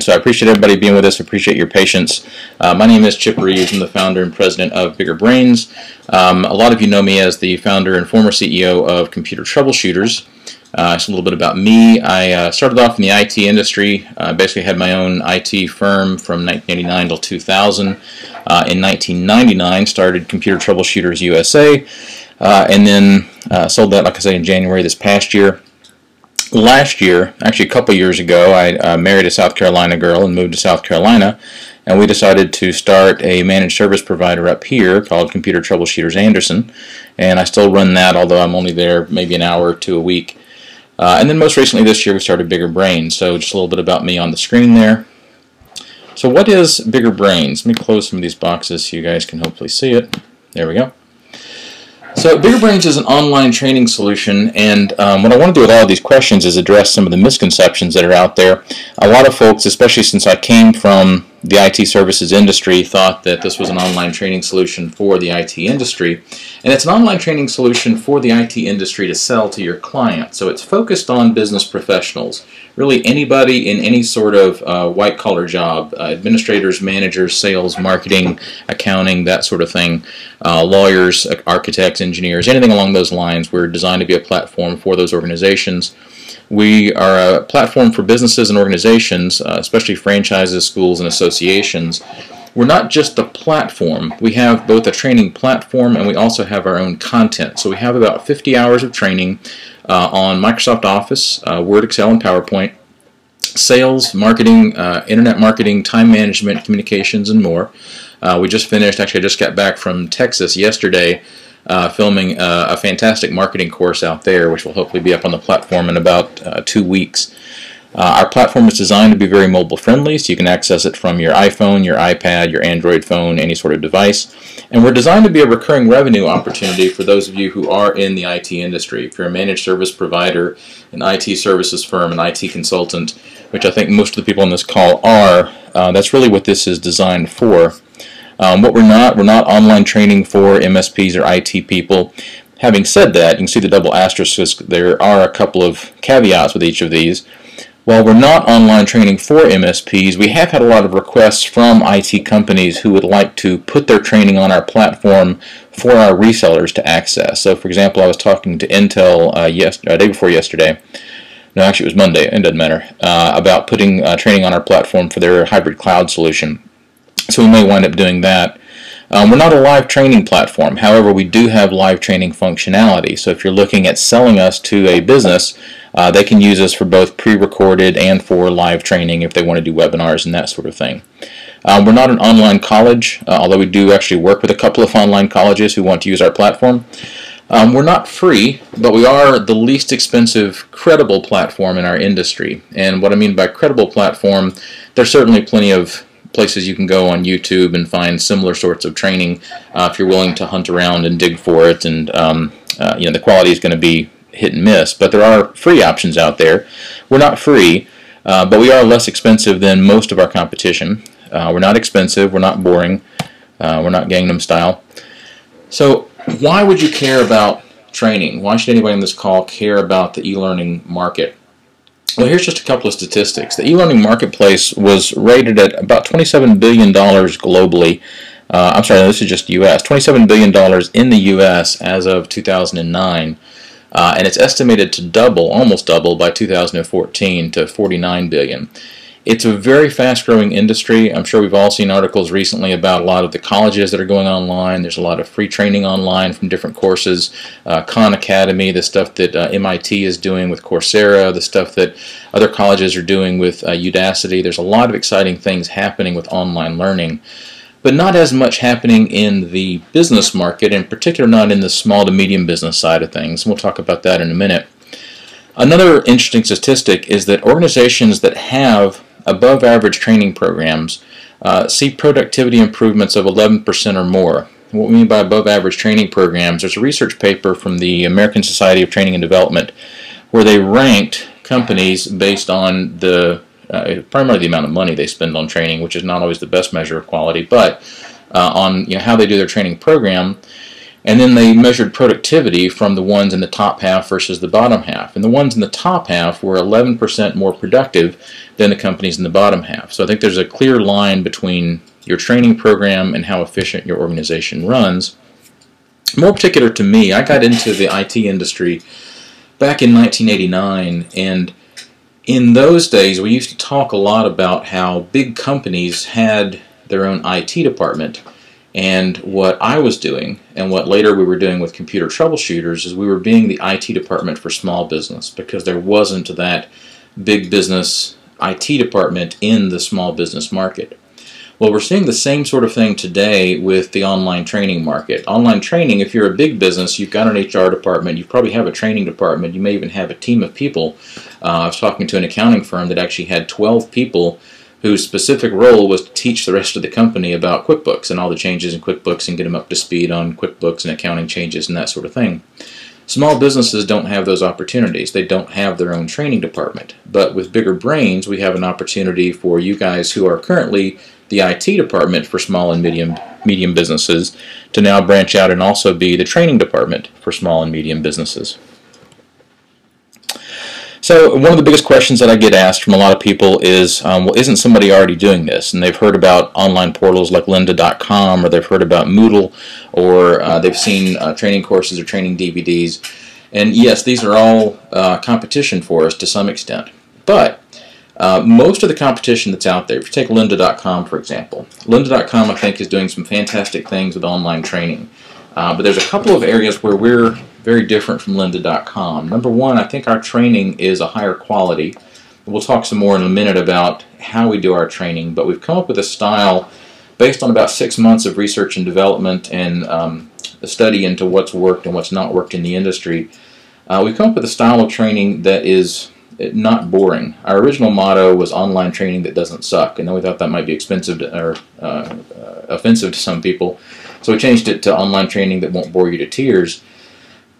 So I appreciate everybody being with us. I appreciate your patience. My name is Chip Reeves. I'm the founder and president of Bigger Brains. A lot of you know me as the founder and former CEO of Computer Troubleshooters. Just a little bit about me. I started off in the IT industry. Basically had my own IT firm from 1989 till 2000. In 1999, started Computer Troubleshooters USA, and then sold that, like I say, in January this past year. Last year, actually a couple years ago, I married a South Carolina girl and moved to South Carolina, and we decided to start a managed service provider up here called Computer Troubleshooters Anderson, and I still run that, although I'm only there maybe an hour or two a week. And then most recently this year we started Bigger Brains, so just a little bit about me on the screen there. So what is Bigger Brains? Let me close some of these boxes so you guys can hopefully see it. There we go. So Bigger Brains is an online training solution, and what I want to do with all of these questions is address some of the misconceptions that are out there. A lot of folks, especially since I came from the IT services industry, thought that this was an online training solution for the IT industry, and it's an online training solution for the IT industry to sell to your client. So it's focused on business professionals, really anybody in any sort of white-collar job, administrators, managers, sales, marketing, accounting, that sort of thing, lawyers, architects, engineers, anything along those lines. We're designed to be a platform for those organizations. We are a platform for businesses and organizations, especially franchises, schools, and associations. We're not just the platform. We have both a training platform and we also have our own content. So we have about 50 hours of training on Microsoft Office, Word, Excel, and PowerPoint, sales, marketing, internet marketing, time management, communications, and more. We just finished, actually I just got back from Texas yesterday, filming a fantastic marketing course out there, which will hopefully be up on the platform in about 2 weeks. Our platform is designed to be very mobile friendly, so you can access it from your iPhone, your iPad, your Android phone, any sort of device. And we're designed to be a recurring revenue opportunity for those of you who are in the IT industry. If you're a managed service provider, an IT services firm, an IT consultant, which I think most of the people on this call are, that's really what this is designed for. What we're not online training for MSPs or IT people. Having said that, you can see the double asterisk. There are a couple of caveats with each of these. While we're not online training for MSPs, we have had a lot of requests from IT companies who would like to put their training on our platform for our resellers to access. So, for example, I was talking to Intel day before yesterday. No, actually it was Monday, it doesn't matter, about putting training on our platform for their hybrid cloud solution. So we may wind up doing that. We're not a live training platform. However, we do have live training functionality. So if you're looking at selling us to a business, they can use us for both pre-recorded and for live training if they want to do webinars and that sort of thing. We're not an online college, although we do actually work with a couple of online colleges who want to use our platform. We're not free, but we are the least expensive, credible platform in our industry. And what I mean by credible platform, there's certainly plenty of places you can go on YouTube and find similar sorts of training if you're willing to hunt around and dig for it, and the quality is going to be hit and miss. But there are free options out there. We're not free, but we are less expensive than most of our competition. We're not expensive. We're not boring. We're not Gangnam Style. So why would you care about training? Why should anybody on this call care about the e-learning market? Well, here's just a couple of statistics. The e-learning marketplace was rated at about $27 billion globally. I'm sorry, this is just U.S. $27 billion in the U.S. as of 2009. And it's estimated to double, almost double, by 2014 to $49 billion. It's a very fast-growing industry. I'm sure we've all seen articles recently about a lot of the colleges that are going online. There's a lot of free training online from different courses. Khan Academy, the stuff that MIT is doing with Coursera, the stuff that other colleges are doing with Udacity. There's a lot of exciting things happening with online learning, but not as much happening in the business market, in particular not in the small to medium business side of things. We'll talk about that in a minute. Another interesting statistic is that organizations that have above average training programs see productivity improvements of 11% or more. What we mean by above average training programs, there's a research paper from the American Society of Training and Development where they ranked companies based on the primarily the amount of money they spend on training, which is not always the best measure of quality, but on how they do their training program. And then they measured productivity from the ones in the top half versus the bottom half. And the ones in the top half were 11% more productive than the companies in the bottom half. So I think there's a clear line between your training program and how efficient your organization runs. More particular to me, I got into the IT industry back in 1989, and in those days we used to talk a lot about how big companies had their own IT department. And what I was doing, and what later we were doing with computer troubleshooters, is we were being the IT department for small business, because there wasn't that big business IT department in the small business market. Well, we're seeing the same sort of thing today with the online training market. Online training, if you're a big business, you've got an HR department, you probably have a training department, you may even have a team of people. I was talking to an accounting firm that actually had 12 people whose specific role was to teach the rest of the company about QuickBooks and all the changes in QuickBooks and get them up to speed on QuickBooks and accounting changes and that sort of thing. Small businesses don't have those opportunities. They don't have their own training department. But with Bigger Brains, we have an opportunity for you guys who are currently the IT department for small and medium businesses to now branch out and also be the training department for small and medium businesses. So one of the biggest questions that I get asked from a lot of people is, well, isn't somebody already doing this? And they've heard about online portals like lynda.com, or they've heard about Moodle, or they've seen training courses or training DVDs. And yes, these are all competition for us to some extent. But most of the competition that's out there, if you take lynda.com for example, lynda.com I think is doing some fantastic things with online training. But there's a couple of areas where we're very different from lynda.com. Number one, I think our training is a higher quality. We'll talk some more in a minute about how we do our training, but we've come up with a style based on about 6 months of research and development and a study into what's worked and what's not worked in the industry. We've come up with a style of training that is not boring. Our original motto was online training that doesn't suck, and then we thought that might be expensive or offensive to some people, so we changed it to online training that won't bore you to tears.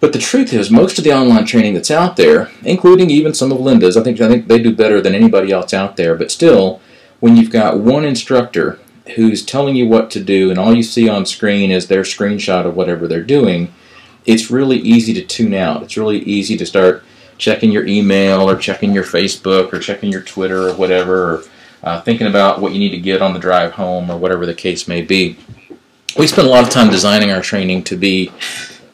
But the truth is, most of the online training that's out there, including even some of Lynda's, I think they do better than anybody else out there, but still, when you've got one instructor who's telling you what to do and all you see on screen is their screenshot of whatever they're doing, it's really easy to tune out. It's really easy to start checking your email or checking your Facebook or checking your Twitter or whatever, or thinking about what you need to get on the drive home or whatever the case may be. We spend a lot of time designing our training to be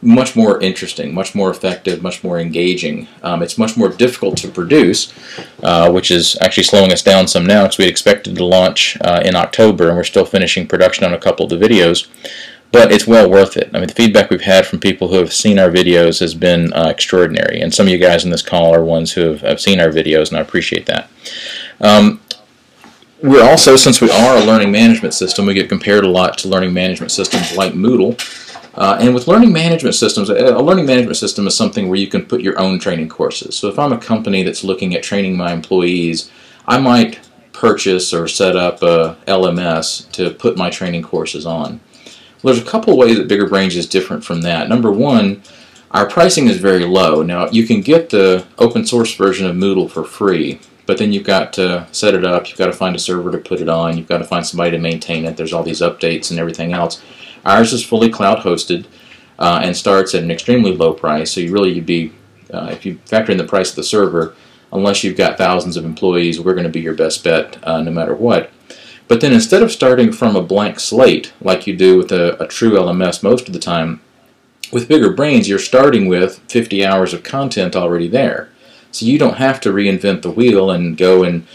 much more interesting, much more effective, much more engaging. It's much more difficult to produce, which is actually slowing us down some now because we had expected to launch in October, and we're still finishing production on a couple of the videos. But it's well worth it. I mean, the feedback we've had from people who have seen our videos has been extraordinary, and some of you guys in this call are ones who have seen our videos, and I appreciate that. We're also, since we are a learning management system, we get compared a lot to learning management systems like Moodle. And with learning management systems, a learning management system is something where you can put your own training courses. So if I'm a company that's looking at training my employees, I might purchase or set up a LMS to put my training courses on. Well, there's a couple of ways that Bigger Brains is different from that. Number one, our pricing is very low. Now, you can get the open source version of Moodle for free, but then you've got to set it up, you've got to find a server to put it on, you've got to find somebody to maintain it, there's all these updates and everything else. Ours is fully cloud hosted and starts at an extremely low price, so you'd be, if you factor in the price of the server, unless you've got thousands of employees, we're going to be your best bet no matter what. But then instead of starting from a blank slate, like you do with a true LMS most of the time, with Bigger Brains you're starting with 50 hours of content already there. So you don't have to reinvent the wheel and go and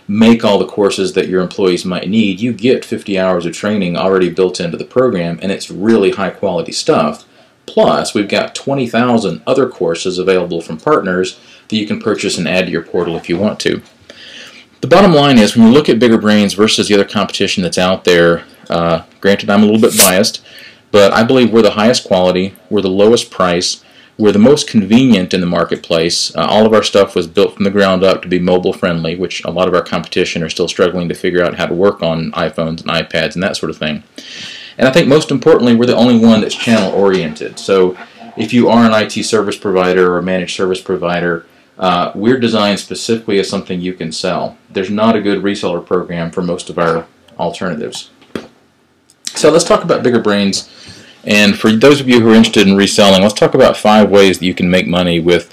make all the courses that your employees might need. You get 50 hours of training already built into the program, and it's really high quality stuff. Plus, we've got 20,000 other courses available from partners that you can purchase and add to your portal if you want to. The bottom line is, when you look at Bigger Brains versus the other competition that's out there, granted I'm a little bit biased, but I believe we're the highest quality, we're the lowest price, we're the most convenient in the marketplace. All of our stuff was built from the ground up to be mobile friendly, which a lot of our competition are still struggling to figure out how to work on iPhones and iPads and that sort of thing. And I think most importantly, we're the only one that's channel oriented. So if you are an IT service provider or a managed service provider, we're designed specifically as something you can sell. There's not a good reseller program for most of our alternatives. So let's talk about Bigger Brains And for those of you who are interested in reselling, let's talk about 5 ways that you can make money with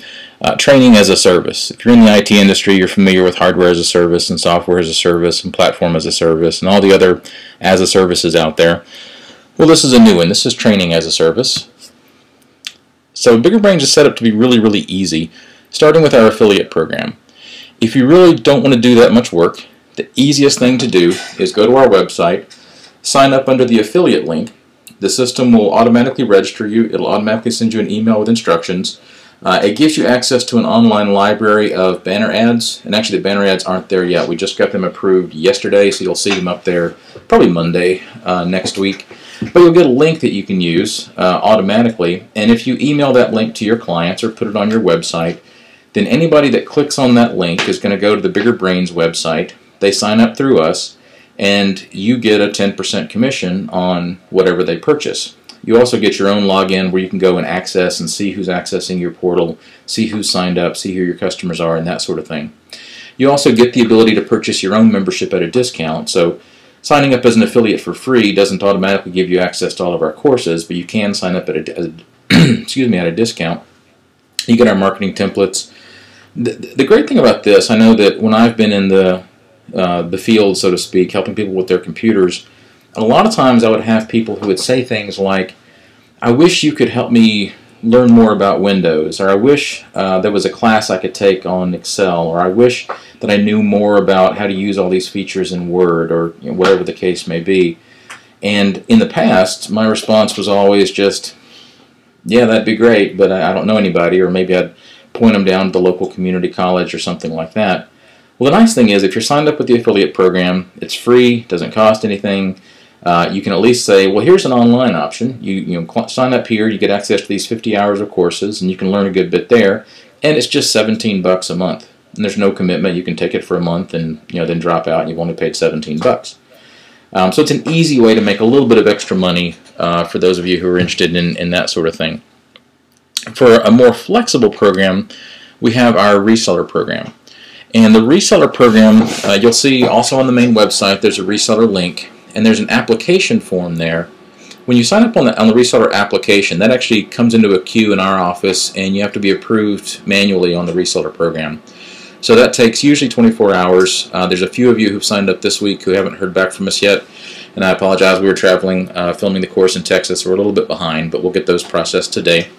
training as a service. If you're in the IT industry, you're familiar with hardware as a service and software as a service and platform as a service and all the other as a services out there. Well, this is a new one. This is training as a service. So Bigger Brains is set up to be really, really easy, starting with our affiliate program. If you really don't want to do that much work, the easiest thing to do is go to our website, sign up under the affiliate link. The system will automatically register you. It'll automatically send you an email with instructions. It gives you access to an online library of banner ads, and actually the banner ads aren't there yet. We just got them approved yesterday, so you'll see them up there probably Monday next week. But you'll get a link that you can use automatically, and if you email that link to your clients or put it on your website, then anybody that clicks on that link is going to go to the Bigger Brains website. They sign up through us, and you get a 10% commission on whatever they purchase. You also get your own login where you can go and access and see who's accessing your portal, see who's signed up, see who your customers are, and that sort of thing. You also get the ability to purchase your own membership at a discount. So signing up as an affiliate for free doesn't automatically give you access to all of our courses, but you can sign up at a at a discount. You get our marketing templates. The great thing about this, I know that when I've been in the field, so to speak, helping people with their computers, a lot of times I would have people who would say things like, I wish you could help me learn more about Windows, or I wish there was a class I could take on Excel, or I wish that I knew more about how to use all these features in Word, or whatever the case may be. And in the past, my response was always just, yeah, that'd be great, but I don't know anybody, or maybe I'd point them down to the local community college or something like that. Well, the nice thing is, if you're signed up with the affiliate program, it's free, doesn't cost anything. You can at least say, well, here's an online option. You sign up here, you get access to these 50 hours of courses, and you can learn a good bit there. And it's just $17 a month, and there's no commitment. You can take it for a month, and then drop out, and you've only paid $17. So it's an easy way to make a little bit of extra money for those of you who are interested in that sort of thing. For a more flexible program, we have our reseller program. And the reseller program, you'll see also on the main website, there's a reseller link, and there's an application form there. When you sign up on the reseller application, that actually comes into a queue in our office, and you have to be approved manually on the reseller program. So that takes usually 24 hours. There's a few of you who've signed up this week who haven't heard back from us yet, and I apologize. We were traveling, filming the course in Texas, so we're a little bit behind, but we'll get those processed today.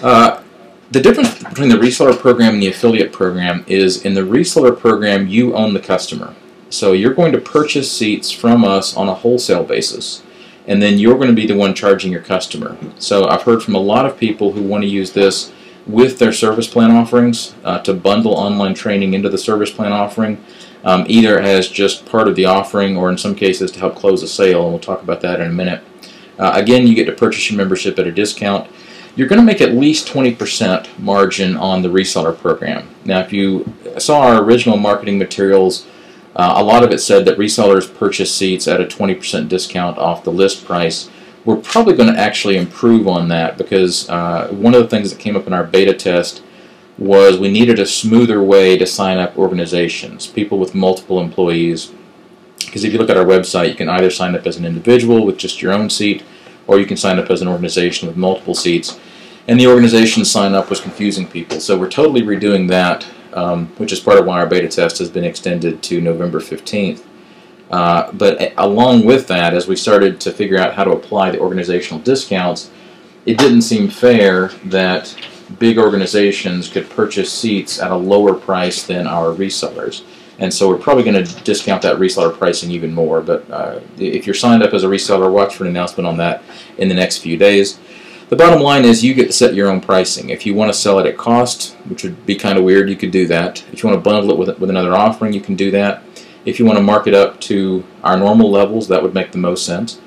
The difference between the reseller program and the affiliate program is in the reseller program, you own the customer. So you're going to purchase seats from us on a wholesale basis, and then you're going to be the one charging your customer. So I've heard from a lot of people who want to use this with their service plan offerings to bundle online training into the service plan offering, either as just part of the offering or in some cases to help close a sale, and we'll talk about that in a minute. Again, you get to purchase your membership at a discount. You're going to make at least 20% margin on the reseller program. Now, if you saw our original marketing materials, a lot of it said that resellers purchase seats at a 20% discount off the list price. We're probably going to actually improve on that because one of the things that came up in our beta test was we needed a smoother way to sign up organizations, people with multiple employees. Because if you look at our website, you can either sign up as an individual with just your own seat, or you can sign up as an organization with multiple seats. And the organization sign up was confusing people. So we're totally redoing that, which is part of why our beta test has been extended to November 15th. But along with that, as we started to figure out how to apply the organizational discounts, it didn't seem fair that big organizations could purchase seats at a lower price than our resellers. And so we're probably going to discount that reseller pricing even more. But if you're signed up as a reseller, watch for an announcement on that in the next few days. The bottom line is you get to set your own pricing. If you want to sell it at cost, which would be kind of weird, you could do that. If you want to bundle it with another offering, you can do that. If you want to mark it up to our normal levels, that would make the most sense.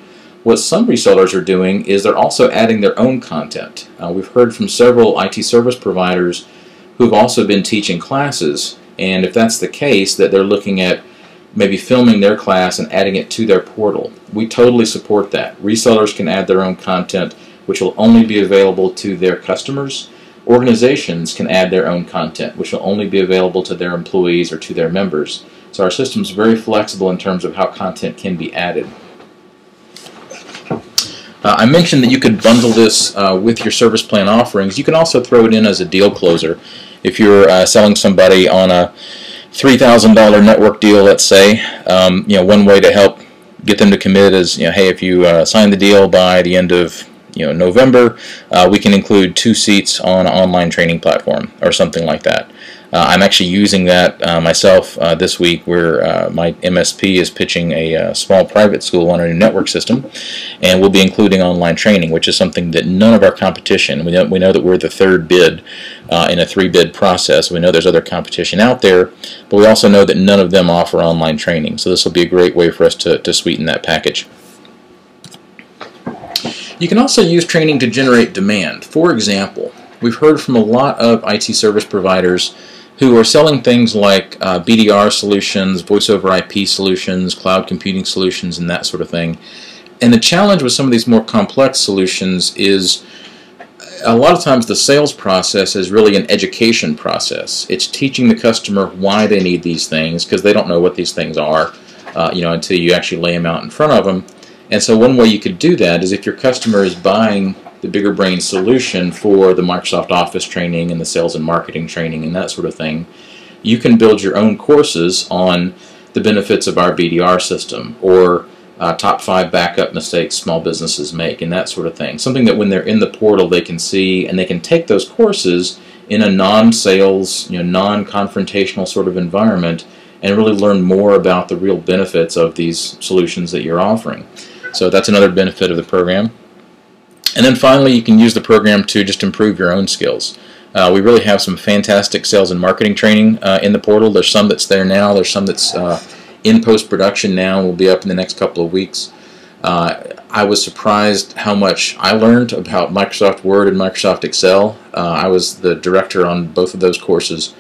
What some resellers are doing is they're also adding their own content. We've heard from several IT service providers who've also been teaching classes, and if that's the case, that they're looking at maybe filming their class and adding it to their portal. We totally support that. Resellers can add their own content, which will only be available to their customers. Organizations can add their own content, which will only be available to their employees or to their members. So our system is very flexible in terms of how content can be added. I mentioned that you could bundle this with your service plan offerings. You can also throw it in as a deal closer. If you're selling somebody on a $3,000 network deal, let's say, one way to help get them to commit is, hey, if you sign the deal by the end of November, we can include 2 seats on an online training platform or something like that. I'm actually using that myself this week, where my MSP is pitching a small private school on a new network system, and we'll be including online training, which is something that none of our competition, we know that we're the 3rd bid in a 3-bid process. We know there's other competition out there, but we also know that none of them offer online training, so this will be a great way for us to sweeten that package. You can also use training to generate demand. For example, we've heard from a lot of IT service providers who are selling things like BDR solutions, voice over IP solutions, cloud computing solutions, and that sort of thing. And the challenge with some of these more complex solutions is a lot of times the sales process is really an education process. It's teaching the customer why they need these things, because they don't know what these things are, until you actually lay them out in front of them. And so one way you could do that is if your customer is buying the Bigger Brains solution for the Microsoft Office training and the sales and marketing training and that sort of thing, you can build your own courses on the benefits of our BDR system, or top 5 backup mistakes small businesses make, and that sort of thing. Something that when they're in the portal they can see, and they can take those courses in a non-sales, non-confrontational sort of environment, and really learn more about the real benefits of these solutions that you're offering. So that's another benefit of the program. And then finally, you can use the program to just improve your own skills. We really have some fantastic sales and marketing training in the portal. There's some that's there now. There's some that's in post-production now and will be up in the next couple of weeks. I was surprised how much I learned about Microsoft Word and Microsoft Excel. I was the director on both of those courses,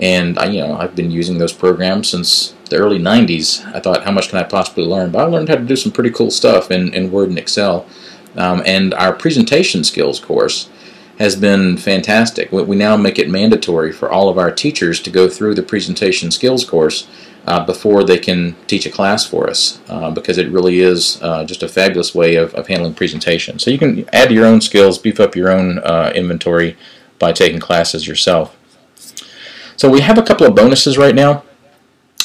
and I've been using those programs since the early 90s. I thought, how much can I possibly learn? But I learned how to do some pretty cool stuff in Word and Excel. And our presentation skills course has been fantastic. We now make it mandatory for all of our teachers to go through the presentation skills course before they can teach a class for us, because it really is just a fabulous way of handling presentation. So you can add your own skills, beef up your own inventory by taking classes yourself. So we have a couple of bonuses right now,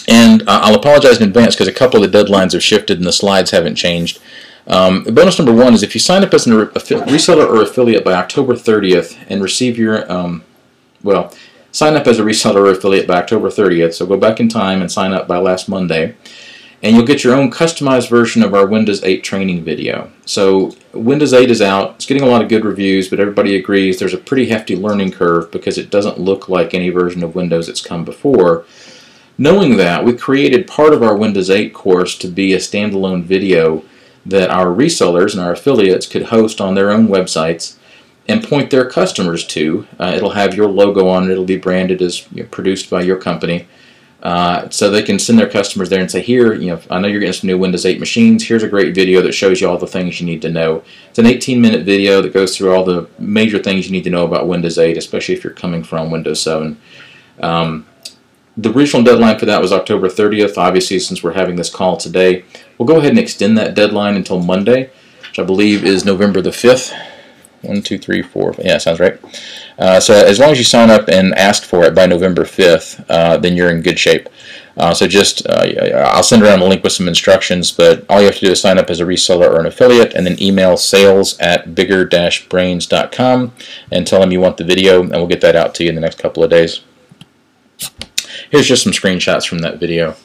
and I'll apologize in advance because a couple of the deadlines have shifted and the slides haven't changed. Bonus number 1 is if you sign up as a reseller or affiliate by October 30th and receive your, sign up as a reseller or affiliate by October 30th, so go back in time and sign up by last Monday, and you'll get your own customized version of our Windows 8 training video. So Windows 8 is out. It's getting a lot of good reviews, but everybody agrees there's a pretty hefty learning curve because it doesn't look like any version of Windows that's come before. Knowing that, we created part of our Windows 8 course to be a standalone video that our resellers and our affiliates could host on their own websites and point their customers to. It'll have your logo on it. It'll be branded as produced by your company. So they can send their customers there and say, here, I know you're getting some new Windows 8 machines. Here's a great video that shows you all the things you need to know. It's an 18-minute video that goes through all the major things you need to know about Windows 8, especially if you're coming from Windows 7. The original deadline for that was October 30th. Obviously, since we're having this call today, we'll go ahead and extend that deadline until Monday, which I believe is November the 5th. 1, 2, 3, 4. Yeah, sounds right. So as long as you sign up and ask for it by November 5th, then you're in good shape. So just, I'll send around a link with some instructions, but all you have to do is sign up as a reseller or an affiliate, and then email sales@bigger-brains.com and tell them you want the video, and we'll get that out to you in the next couple of days. Here's just some screenshots from that video.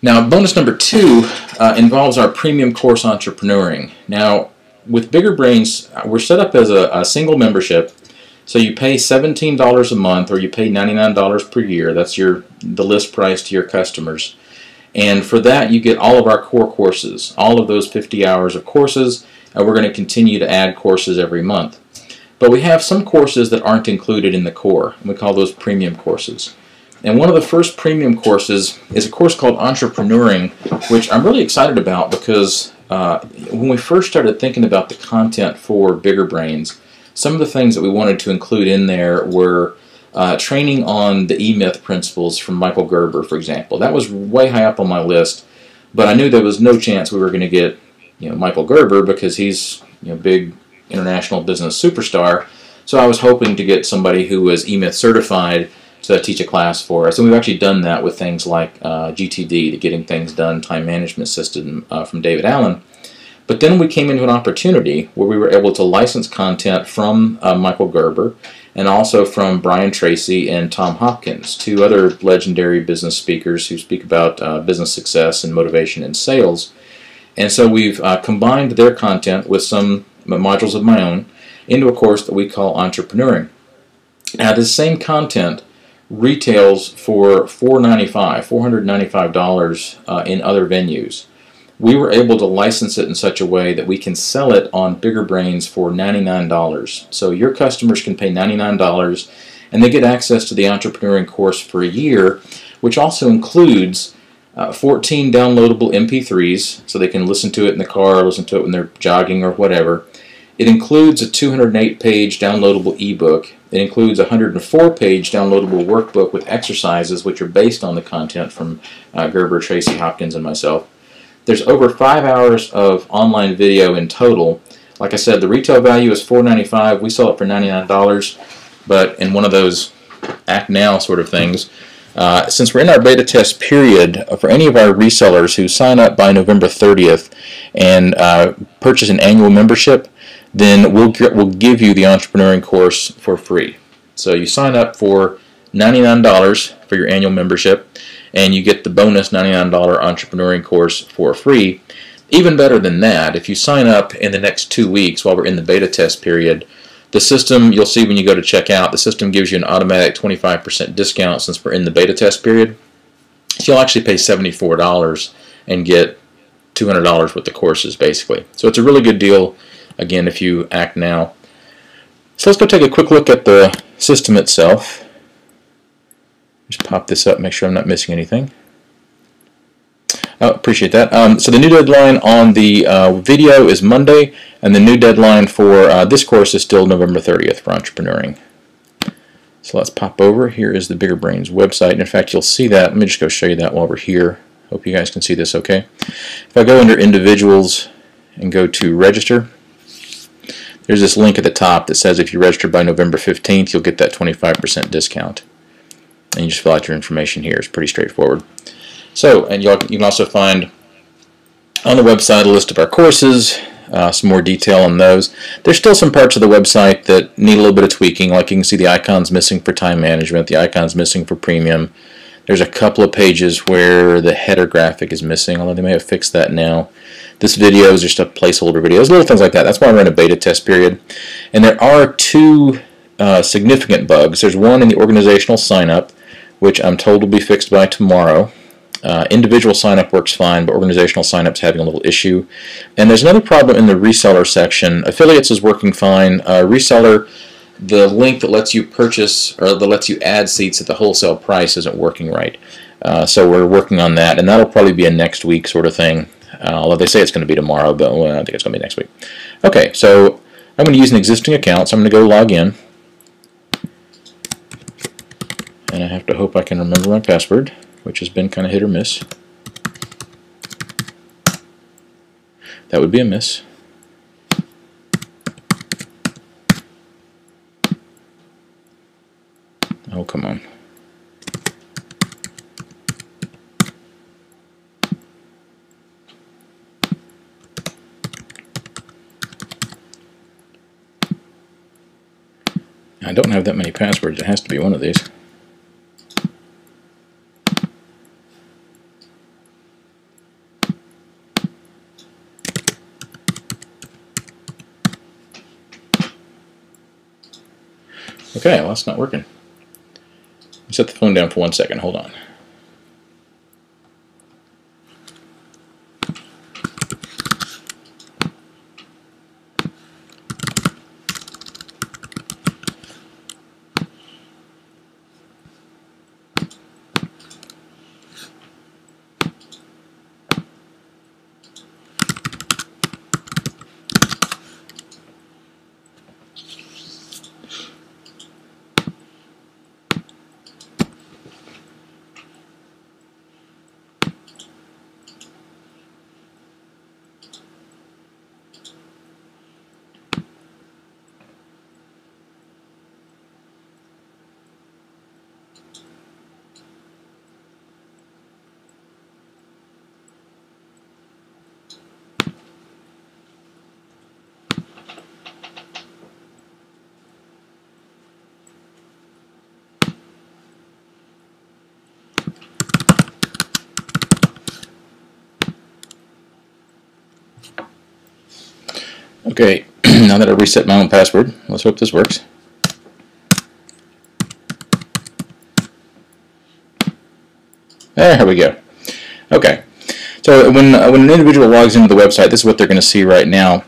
Now, bonus number 2 involves our premium course Entrepreneuring. Now, with Bigger Brains, we're set up as a single membership, so you pay $17 a month or you pay $99 per year. That's the list price to your customers. And for that, you get all of our core courses, all of those 50 hours of courses, and we're going to continue to add courses every month. But we have some courses that aren't included in the core, and we call those premium courses. And one of the first premium courses is a course called Entrepreneuring, which I'm really excited about because when we first started thinking about the content for Bigger Brains, some of the things that we wanted to include in there were training on the E-Myth principles from Michael Gerber, for example. That was way high up on my list, but I knew there was no chance we were going to get Michael Gerber, because he's big international business superstar. So I was hoping to get somebody who was eMyth certified to teach a class for us. And we've actually done that with things like GTD, the Getting Things Done Time Management System from David Allen. But then we came into an opportunity where we were able to license content from Michael Gerber and also from Brian Tracy and Tom Hopkins, two other legendary business speakers who speak about business success and motivation and sales. And so we've combined their content with some modules of my own into a course that we call Entrepreneuring. Now, this same content retails for $495 in other venues. We were able to license it in such a way that we can sell it on Bigger Brains for $99. So your customers can pay $99 and they get access to the Entrepreneuring course for a year, which also includes 14 downloadable MP3s, so they can listen to it in the car, listen to it when they're jogging or whatever. It includes a 208-page downloadable ebook. It includes a 104-page downloadable workbook with exercises which are based on the content from Gerber, Tracy, Hopkins, and myself. There's over 5 hours of online video in total. Like I said, the retail value is $495. We sell it for $99, but in one of those act now sort of things, since we're in our beta test period, for any of our resellers who sign up by November 30th and purchase an annual membership, then we'll give you the Entrepreneuring course for free. So you sign up for $99 for your annual membership, and you get the bonus $99 Entrepreneuring course for free. Even better than that, if you sign up in the next 2 weeks while we're in the beta test period, the system, you'll see when you go to check out, the system gives you an automatic 25% discount since we're in the beta test period. So you'll actually pay $74 and get $200 worth of courses, basically. So it's a really good deal, again, if you act now. So let's go take a quick look at the system itself. Just pop this up, make sure I'm not missing anything. Oh, appreciate that. So the new deadline on the video is Monday, and the new deadline for this course is still November 30th for Entrepreneuring. So let's pop over. Here is the Bigger Brains website, and in fact you'll see that. Let me just go show you that while we're here. Hope you guys can see this okay. If I go under Individuals and go to Register, there's this link at the top that says if you register by November 15th, you'll get that 25% discount. And you just fill out your information here. It's pretty straightforward. So, and you can also find on the website a list of our courses, some more detail on those. There's still some parts of the website that need a little bit of tweaking, like you can see the icons missing for time management, the icons missing for premium. There's a couple of pages where the header graphic is missing, although they may have fixed that now. This video is just a placeholder video, little things like that. That's why we're in a beta test period. And there are two significant bugs. There's one in the organizational sign-up, which I'm told will be fixed by tomorrow. Individual sign-up works fine, but organizational sign-up's having a little issue. And there's another problem in the reseller section. Affiliates is working fine. Reseller, the link that lets you purchase or that lets you add seats at the wholesale price isn't working right. So we're working on that, and that'll probably be a next week sort of thing. Although they say it's going to be tomorrow, but I think it's going to be next week. Okay, so I'm going to use an existing account, so I'm going to go log in. And I have to hope I can remember my password, which has been kind of hit or miss. That would be a miss. Oh, come on. I don't have that many passwords. It has to be one of these. Okay, well, that's not working. Set the phone down for 1 second. Hold on. Okay, now that I reset my own password, let's hope this works. There we go. Okay, so when an individual logs into the website, this is what they're going to see right now.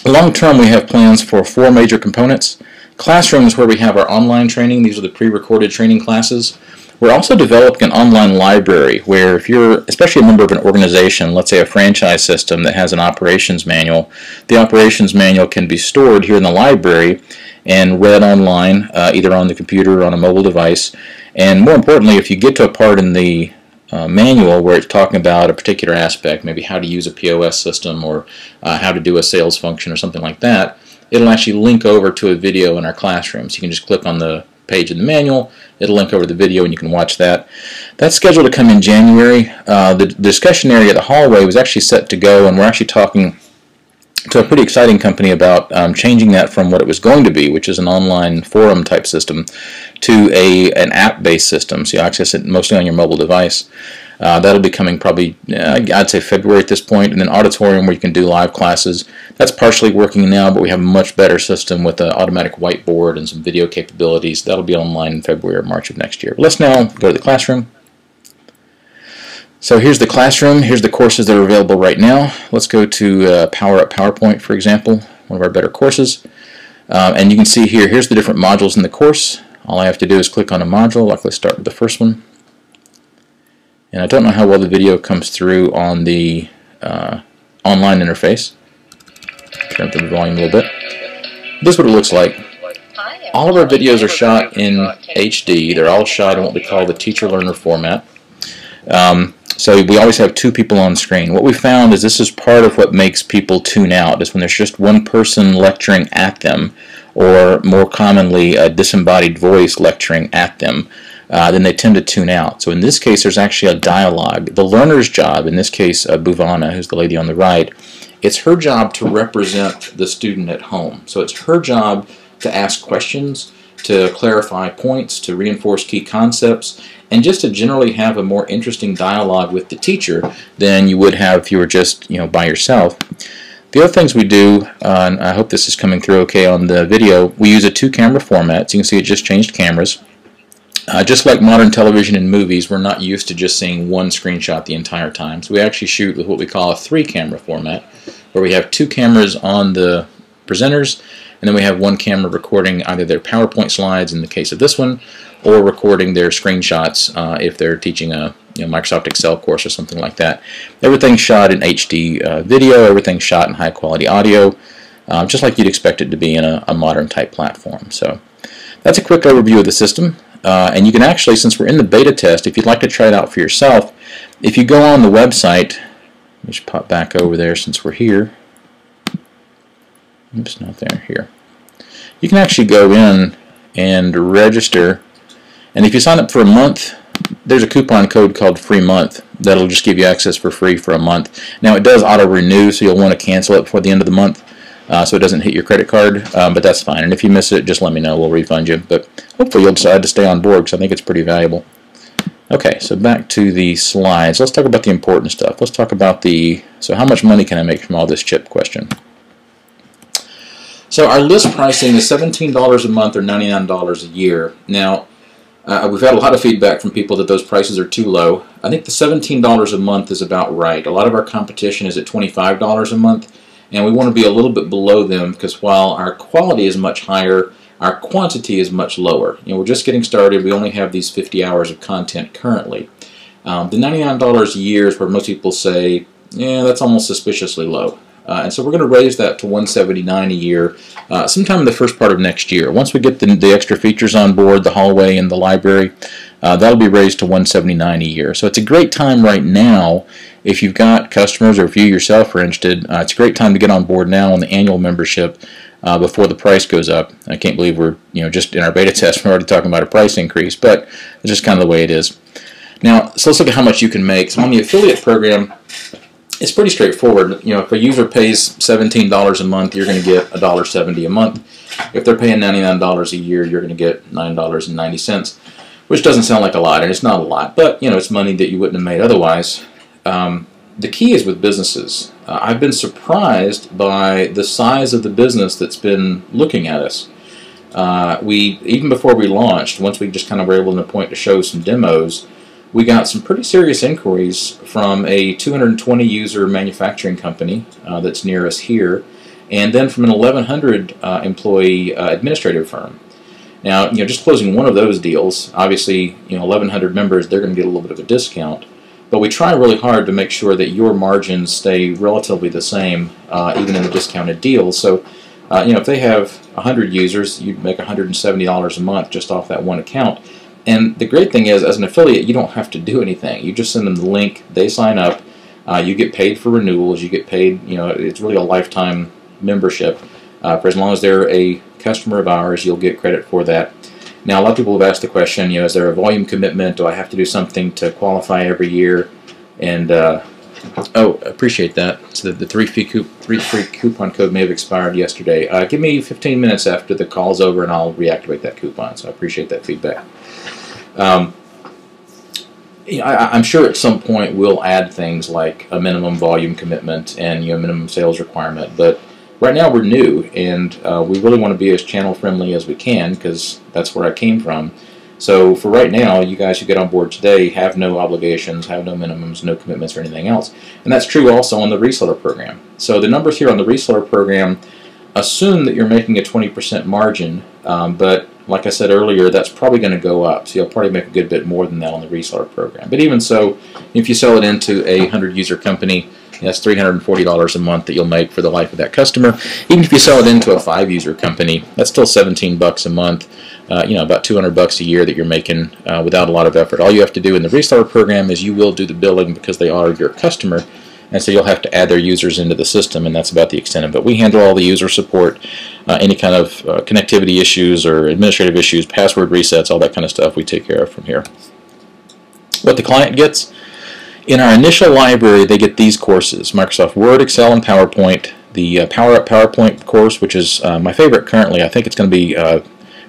Long term, we have plans for 4 major components. Classroom is where we have our online training. These are the pre-recorded training classes. We're also developing an online library where if you're especially a member of an organization, let's say a franchise system that has an operations manual, the operations manual can be stored here in the library and read online, either on the computer or on a mobile device. And more importantly, if you get to a part in the manual where it's talking about a particular aspect, maybe how to use a POS system or how to do a sales function or something like that, it'll actually link over to a video in our classroom. So you can just click on the page in the manual, it'll link over to the video and you can watch that. That's scheduled to come in January. The discussion area, the hallway, was actually set to go, and we're actually talking to a pretty exciting company about changing that from what it was going to be, which is an online forum type system, to an app-based system. So you access it mostly on your mobile device. That'll be coming probably, I'd say February at this point, and then auditorium where you can do live classes. That's partially working now, but we have a much better system with an automatic whiteboard and some video capabilities. That'll be online in February or March of next year. But let's now go to the classroom. So here's the classroom. Here's the courses that are available right now. Let's go to Power Up PowerPoint, for example, one of our better courses. And you can see here, here's the different modules in the course. All I have to do is click on a module. Like, let's start with the first one. And I don't know how well the video comes through on the online interface. Turn up the volume a little bit. This is what it looks like. All of our videos are shot in HD. They're all shot in what we call the teacher-learner format. So we always have 2 people on screen. What we found is this is part of what makes people tune out, is when there's just one person lecturing at them, or more commonly a disembodied voice lecturing at them. Then they tend to tune out. So in this case, there's actually a dialogue. The learner's job, in this case, Bhuvana, who's the lady on the right, it's her job to represent the student at home. So it's her job to ask questions, to clarify points, to reinforce key concepts, and just to generally have a more interesting dialogue with the teacher than you would have if you were just, by yourself. The other things we do, and I hope this is coming through okay on the video, we use a 2-camera format. So you can see it just changed cameras. Just like modern television and movies, we're not used to just seeing one screenshot the entire time. So we actually shoot with what we call a 3-camera format, where we have 2 cameras on the presenters, and then we have 1 camera recording either their PowerPoint slides in the case of this one, or recording their screenshots if they're teaching a Microsoft Excel course or something like that. Everything's shot in HD video, everything's shot in high quality audio, just like you'd expect it to be in a modern type platform. So that's a quick overview of the system. And you can actually, since we're in the beta test, if you'd like to try it out for yourself, if you go on the website, let me just pop back over there since we're here. Oops, not there, here. You can actually go in and register, and if you sign up for a month, there's a coupon code called Free Month that'll just give you access for free for a month. Now it does auto-renew, so you'll want to cancel it before the end of the month. So it doesn't hit your credit card, but that's fine. And if you miss it, just let me know. We'll refund you. But hopefully you'll decide to stay on board, because I think it's pretty valuable. Okay, so back to the slides. Let's talk about the important stuff. Let's talk about so how much money can I make from all this chip question? So our list pricing is $17 a month or $99 a year. Now, we've had a lot of feedback from people that those prices are too low. I think the $17 a month is about right. A lot of our competition is at $25 a month. And we want to be a little bit below them, because while our quality is much higher, our quantity is much lower. We're just getting started. We only have these 50 hours of content currently. The $99 a year is where most people say, yeah, that's almost suspiciously low. And so we're going to raise that to $179 a year sometime in the first part of next year. Once we get the extra features on board, the hallway and the library, that'll be raised to $179 a year. So it's a great time right now. If you've got customers or if you yourself are interested, it's a great time to get on board now on the annual membership before the price goes up. I can't believe we're just in our beta test, we're already talking about a price increase, but it's just kind of the way it is. Now, so let's look at how much you can make. So on the affiliate program, it's pretty straightforward. If a user pays $17 a month, you're going to get $1.70 a month. If they're paying $99 a year, you're going to get $9.90, which doesn't sound like a lot, and it's not a lot, but it's money that you wouldn't have made otherwise. The key is with businesses. I've been surprised by the size of the business that's been looking at us. Even before we launched, once we just kind of were able to point to show some demos, we got some pretty serious inquiries from a 220 user manufacturing company that's near us here, and then from an 1,100 employee administrative firm. Now, just closing one of those deals, obviously, 1,100 members, they're going to get a little bit of a discount. But we try really hard to make sure that your margins stay relatively the same, even in the discounted deals. So, if they have 100 users, you'd make $170 a month just off that one account. And the great thing is, as an affiliate, you don't have to do anything. You just send them the link, they sign up, you get paid for renewals, you get paid, it's really a lifetime membership. For as long as they're a customer of ours, you'll get credit for that. Now, a lot of people have asked the question, is there a volume commitment? Do I have to do something to qualify every year? And, oh, appreciate that. So the three free coupon code may have expired yesterday. Give me 15 minutes after the call's over and I'll reactivate that coupon. So I appreciate that feedback. I'm sure at some point we'll add things like a minimum volume commitment and minimum sales requirement, but right now we're new, and we really want to be as channel friendly as we can, because that's where I came from. So for right now, you guys who get on board today have no obligations, have no minimums, no commitments or anything else. And that's true also on the reseller program. So the numbers here on the reseller program assume that you're making a 20% margin, but like I said earlier, that's probably going to go up. So you'll probably make a good bit more than that on the reseller program. But even so, if you sell it into a 100-user company, that's $340 a month that you'll make for the life of that customer. Even if you sell it into a 5-user company, that's still $17 a month, about $200 a year that you're making without a lot of effort. All you have to do in the reseller program is you will do the billing because they are your customer, and so you'll have to add their users into the system, and that's about the extent of it. We handle all the user support, any kind of connectivity issues or administrative issues, password resets, all that kind of stuff we take care of from here. What the client gets? In our initial library, they get these courses: Microsoft Word, Excel, and PowerPoint. The Power Up PowerPoint course, which is my favorite currently. I think it's going to be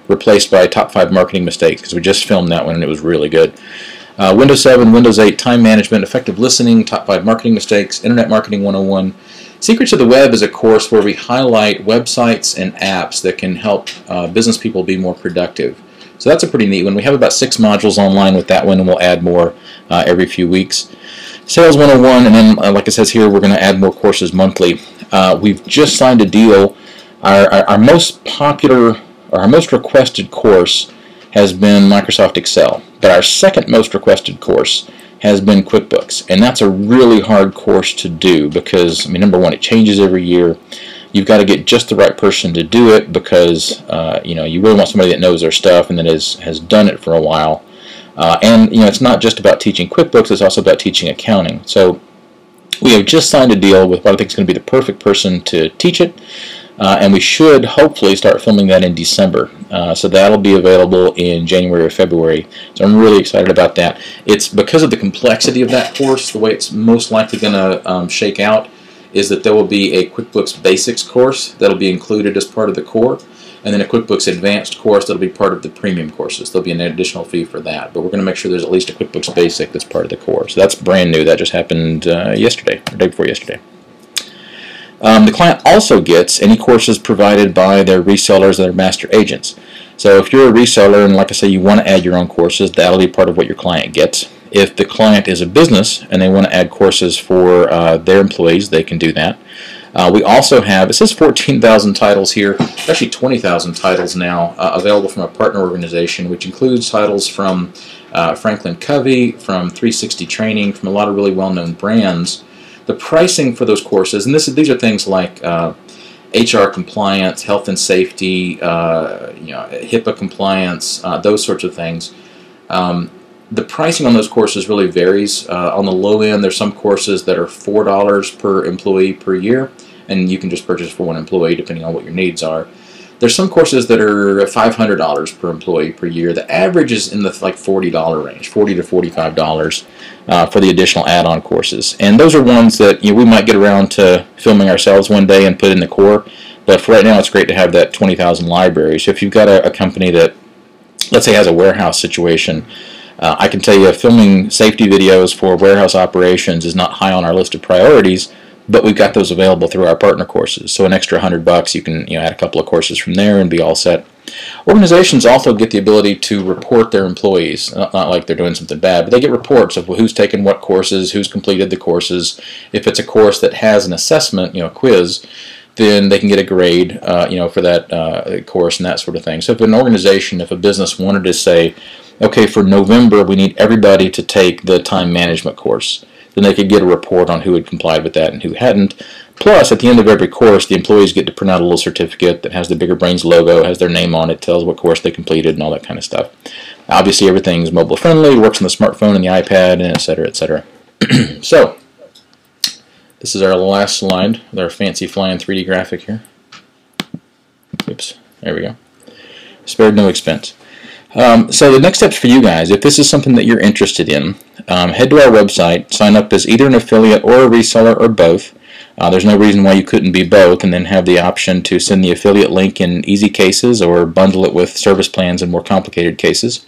replaced by Top 5 Marketing Mistakes, because we just filmed that one and it was really good. Windows 7, Windows 8, Time Management, Effective Listening, Top 5 Marketing Mistakes, Internet Marketing 101. Secrets of the Web is a course where we highlight websites and apps that can help business people be more productive. So that's a pretty neat one. We have about 6 modules online with that one, and we'll add more every few weeks. Sales 101, and then like it says here, we're going to add more courses monthly. We've just signed a deal. Our most popular, or our most requested course has been Microsoft Excel, but our second most requested course has been QuickBooks, and that's a really hard course to do because, number one, it changes every year. You've got to get just the right person to do it because you really want somebody that knows their stuff and that has done it for a while. And it's not just about teaching QuickBooks; it's also about teaching accounting. So we have just signed a deal with what I think is going to be the perfect person to teach it, and we should hopefully start filming that in December. So that'll be available in January or February. So I'm really excited about that. It's because of the complexity of that course. The way it's most likely going to shake out is that there will be a QuickBooks Basics course that'll be included as part of the core, and then a QuickBooks Advanced course that'll be part of the premium courses. There'll be an additional fee for that, but we're going to make sure there's at least a QuickBooks Basic that's part of the core. So that's brand new. That just happened yesterday, or day before yesterday. The client also gets any courses provided by their resellers and their master agents. So if you're a reseller and, like I say, you want to add your own courses, that'll be part of what your client gets. If the client is a business and they want to add courses for their employees, they can do that. We also have, it says 14,000 titles here, actually 20,000 titles now available from a partner organization, which includes titles from Franklin Covey, from 360 Training, from a lot of really well-known brands. The pricing for those courses, and these are things like HR compliance, health and safety, HIPAA compliance, those sorts of things. The pricing on those courses really varies. On the low end, there's some courses that are $4 per employee per year, and you can just purchase for one employee depending on what your needs are. There's some courses that are $500 per employee per year. The average is in the $40 range, $40 to $45 for the additional add-on courses. And those are ones that we might get around to filming ourselves one day and put in the core. But for right now, it's great to have that 20,000 library. So if you've got a company that, let's say, has a warehouse situation, I can tell you filming safety videos for warehouse operations is not high on our list of priorities, but we've got those available through our partner courses. So an extra $100, you can add a couple of courses from there and be all set. Organizations also get the ability to report their employees, not like they're doing something bad, but they get reports of who's taken what courses, who's completed the courses. If it's a course that has an assessment, a quiz, then they can get a grade, for that course and that sort of thing. So if an organization, if a business wanted to say, okay, for November we need everybody to take the time management course, then they could get a report on who had complied with that and who hadn't. Plus, at the end of every course, the employees get to print out a little certificate that has the Bigger Brains logo, has their name on it, tells what course they completed, and all that kind of stuff. Obviously, everything's mobile friendly, works on the smartphone and the iPad, and et cetera, et cetera. So, this is our last slide with our fancy flying 3D graphic here. Oops, there we go. Spared no expense. So the next steps for you guys, if this is something that you're interested in, head to our website, sign up as either an affiliate or a reseller or both. There's no reason why you couldn't be both, and then have the option to send the affiliate link in easy cases or bundle it with service plans in more complicated cases.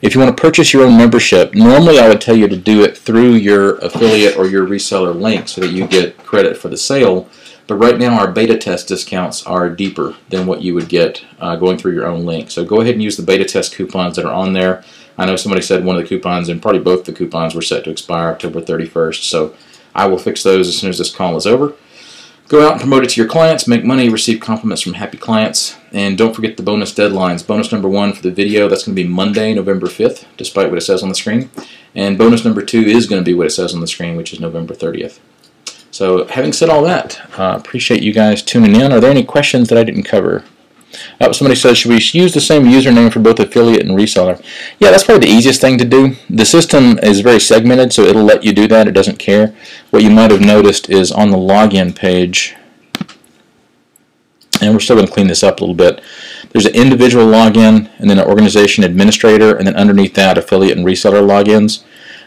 If you want to purchase your own membership, normally I would tell you to do it through your affiliate or your reseller link so that you get credit for the sale. But right now our beta test discounts are deeper than what you would get going through your own link. So go ahead and use the beta test coupons that are on there. I know somebody said one of the coupons, and probably both the coupons, were set to expire October 31st. So I will fix those as soon as this call is over. Go out and promote it to your clients, make money, receive compliments from happy clients, and don't forget the bonus deadlines. Bonus number 1 for the video, that's going to be Monday, November 5th, despite what it says on the screen. And bonus number 2 is going to be what it says on the screen, which is November 30th. So having said all that, appreciate you guys tuning in. Are there any questions that I didn't cover? Somebody says, should we use the same username for both affiliate and reseller? Yeah, that's probably the easiest thing to do. The system is very segmented, so it'll let you do that. It doesn't care. What you might have noticed is on the login page, and we're still going to clean this up a little bit, there's an individual login, and then an organization administrator, and then underneath that, affiliate and reseller logins.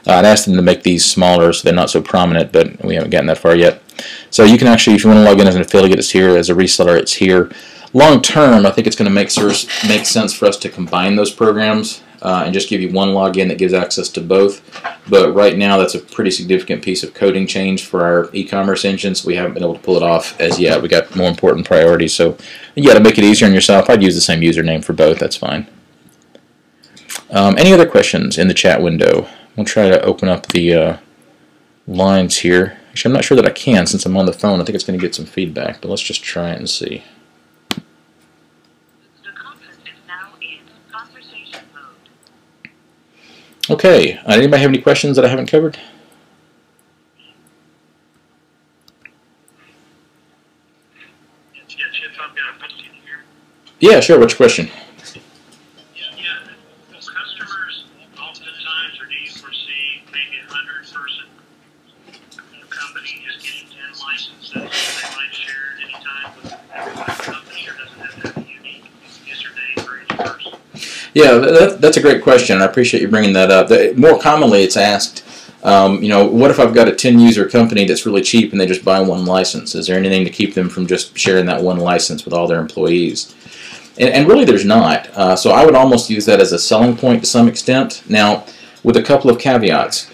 I'd asked them to make these smaller so they're not so prominent, but we haven't gotten that far yet. So you can actually, if you want to log in as an affiliate, it's here. As a reseller, it's here. Long term, I think it's going to make sense for us to combine those programs and just give you one login that gives access to both. But right now, that's a pretty significant piece of coding change for our e-commerce engine, so we haven't been able to pull it off as yet. We got more important priorities. So yeah, to make it easier on yourself, I'd use the same username for both. That's fine. Any other questions in the chat window? We'll try to open up the lines here. Actually, I'm not sure that I can since I'm on the phone. I think it's going to get some feedback, but let's just try it and see. The conference is now in conversation mode. Okay. Anybody have any questions that I haven't covered? Yeah, Chip, I've got a question here. Yeah, sure. What's your question? Customers oftentimes, or do you foresee maybe 100-person company just getting 10 licenses that they might share at any time with a company, or does it have to have a unique username for each person? Yeah, that's a great question. I appreciate you bringing that up. More commonly, it's asked, what if I've got a 10-user company that's really cheap and they just buy one license? Is there anything to keep them from just sharing that one license with all their employees? And really there's not. So I would almost use that as a selling point to some extent. Now, with a couple of caveats.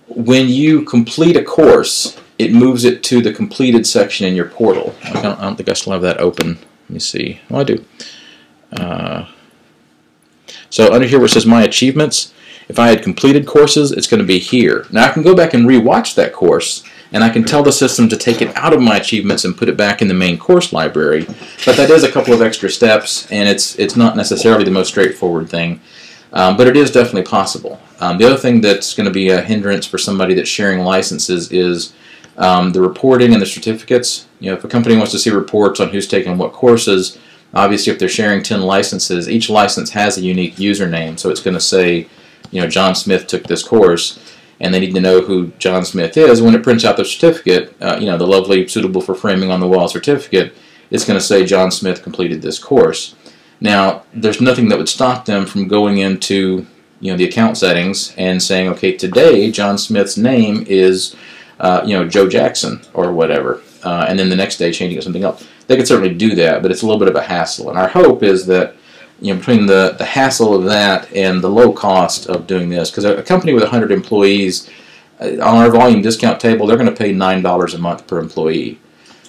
When you complete a course, it moves it to the completed section in your portal. I don't think I still have that open. Let me see. Oh, I do. So under here where it says My Achievements, if I had completed courses, it's going to be here. Now I can go back and re-watch that course, and I can tell the system to take it out of My Achievements and put it back in the main course library. But that is a couple of extra steps, and it's not necessarily the most straightforward thing. But it is definitely possible. The other thing that's going to be a hindrance for somebody that's sharing licenses is the reporting and the certificates. If a company wants to see reports on who's taken what courses, obviously if they're sharing 10 licenses, each license has a unique username. So it's going to say, John Smith took this course, and they need to know who John Smith is. When it prints out the certificate, the lovely suitable for framing on the wall certificate, it's going to say John Smith completed this course. Now, there's nothing that would stop them from going into the account settings and saying, okay, today John Smith's name is Joe Jackson or whatever, and then the next day changing it to something else. They could certainly do that, but it's a little bit of a hassle. And our hope is that between the hassle of that and the low cost of doing this, because a company with 100 employees, on our volume discount table, they're going to pay $9 a month per employee.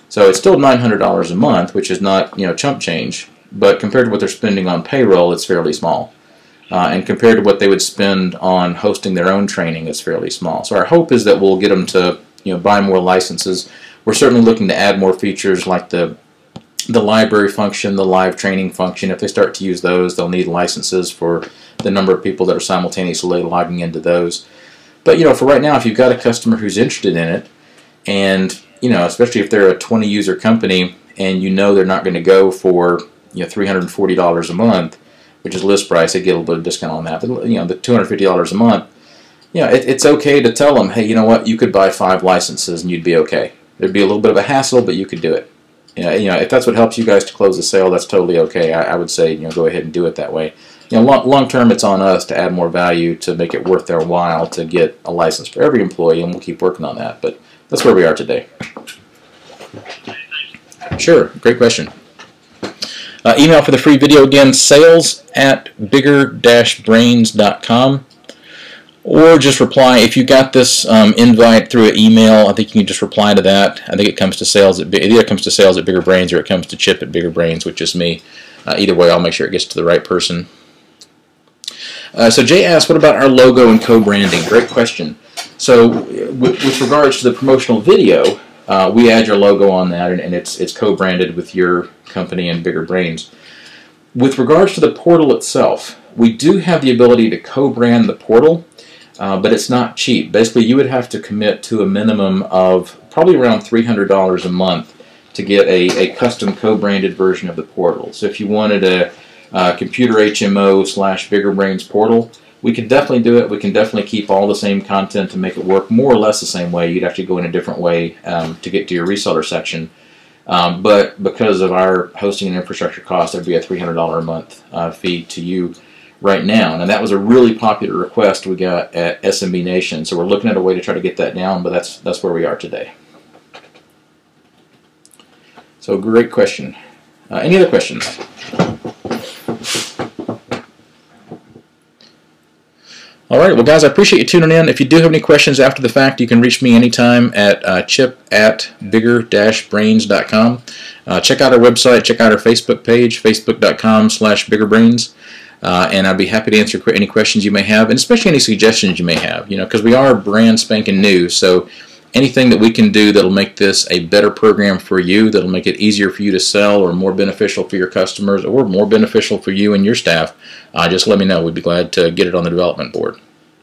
So it's still $900 a month, which is not, chump change, but compared to what they're spending on payroll, it's fairly small. And compared to what they would spend on hosting their own training, it's fairly small. So our hope is that we'll get them to buy more licenses. We're certainly looking to add more features like the library function, the live training function. If they start to use those, they'll need licenses for the number of people that are simultaneously logging into those. But for right now, if you've got a customer who's interested in it, and especially if they're a 20-user company, and they're not going to go for $340 a month, which is list price, they get a little bit of discount on that. But the $250 a month, it's okay to tell them, hey, you know what, you could buy 5 licenses and you'd be okay. There'd be a little bit of a hassle, but you could do it. If that's what helps you guys to close the sale, that's totally okay. I would say go ahead and do it that way. Long term, it's on us to add more value to make it worth their while to get a license for every employee, and we'll keep working on that. But that's where we are today. Sure, great question. Email for the free video again, sales@bigger-brains.com. Or just reply, if you got this invite through an email, I think you can just reply to that. I think it comes to sales at either it comes to sales at Bigger Brains or it comes to Chip at Bigger Brains, which is me. Either way, I'll make sure it gets to the right person. So Jay asked, what about our logo and co-branding? Great question. So with regards to the promotional video, we add your logo on that, and it's co-branded with your company and Bigger Brains. With regards to the portal itself, we do have the ability to co-brand the portal. But it's not cheap. Basically, you would have to commit to a minimum of probably around $300 a month to get a custom co-branded version of the portal. So if you wanted a computer HMO / Bigger Brains portal, we can definitely do it. We can definitely keep all the same content to make it work more or less the same way. You'd actually go in a different way to get to your reseller section. But because of our hosting and infrastructure costs, there'd be a $300 a month fee to you right now. And that was a really popular request we got at SMB Nation, so we're looking at a way to try to get that down, but that's where we are today. So great question. Any other questions? All right, well guys, I appreciate you tuning in. If you do have any questions after the fact, you can reach me anytime at chip@bigger-brains.com. Check out our website, check out our Facebook page, facebook.com/biggerbrains. And I'd be happy to answer any questions you may have, and especially any suggestions you may have, because we are brand spanking new, so anything that we can do that'll make this a better program for you, that'll make it easier for you to sell, or more beneficial for your customers, or more beneficial for you and your staff, just let me know. We'd be glad to get it on the development board.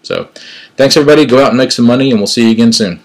So thanks everybody, go out and make some money, and we'll see you again soon.